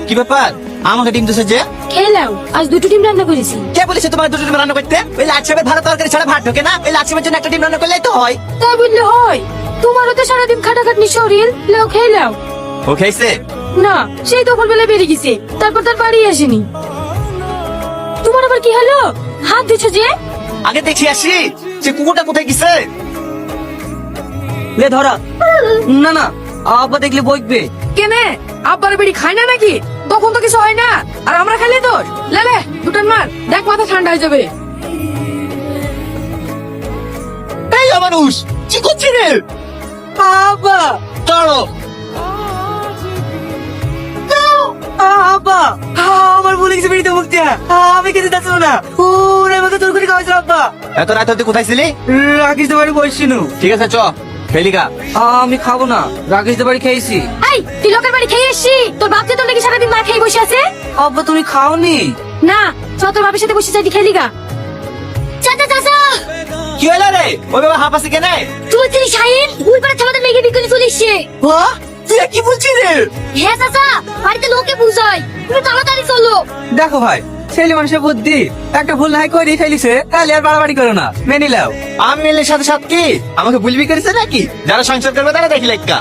কি ব্যাপার আমাকে ডিম দিছে যে? খেলাও, আজ দুটো ডিম রান্না করেছি। কে বলেছে তোমার দুটো ডিম রান্না করতে? ওই লাচ্ছি ভালো তরকারি ছাড়া ভাত ঢোকে না। ওই লাচ্ছি জন্য একটা ডিম রান্না করলেই তো হয়। তা বললে হয়? তোমারও তো সারাদিন খাটাখাটনি শরীর, লাও খেলাও। ও খাইছে? না, সেই দুপুর বেলা বেরিয়ে গেছে, তারপর তার বাড়ি আসেনি। তোমার আবার কি হলো? হাত দিছো যে? আগে দেখি আসি যে কুকুরটা কোথায় গেছে। লে ধরা। না না, আব্বা দেখলে বইকবে। কেনে আব্বার বেড়ি খায় না নাকি? তখন তো কিছু হয় না, আর আমরা খেলে দোষ। লেলে দুটান মার, দেখ মাথা ঠান্ডা হয়ে যাবে। এই মানুষ কি করছিস রে? আব্বা, চলো আব্বা, আমার ভুলে গেছে বেরিতে মুখ দিয়া। আমি খেতে যাচ্ছিল না। ওরে আমাকে তোর করে খাওয়াইছিল আব্বা। এত রাত অব্দি কোথায় ছিলি? রাকেশ বাড়ি বসছিনু। ঠিক আছে চ ফেলিকা। আমি খাবো না, রাকেশ বাড়ি খেয়েছি। এই, তুই লোকের বাড়ি খেয়ে এসছি, তোর বাপ যে তোর নাকি সারাদিন না খেয়ে বসে আছে। আব্বা তুমি খাওনি? না, চ তোর বাপের সাথে বসে যাই খেলি গা। চাচা চাচা, কি হলো রে? ওই বাবা হাঁপাসি কেনে? তুই চিনি শাহিন, ওই পাড়া আমাদের মেঘে বিক্রি চলে এসছে। হ্যাঁ তুই কি বলছিস রে? হ্যাঁ চাচা, বাড়িতে লোকে বুঝাই, তুমি তাড়াতাড়ি চলো। দেখো ভাই, ছেলে মানুষের বুদ্ধি, একটা ভুল নাই করে ফেলিছে, তাহলে আর বাড়াবাড়ি করো না, মেনে নাও। আমি মেলের সাথে সাথে কি আমাকে বুলবি করেছে নাকি? যারা সংসার করবে তারা দেখি লেখা।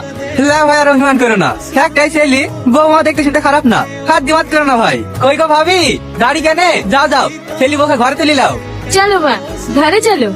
লা ভাই আর অভিমান করো না, একটাই ছেলে, বৌমা দেখতে সেটা খারাপ না, হাত দিমাত করো না ভাই। কই গো ভাবি, গাড়ি কেনে? যাও যাও, ছেলে বউকে ঘরে তুলি লাও। চলো মা, ঘরে চলো।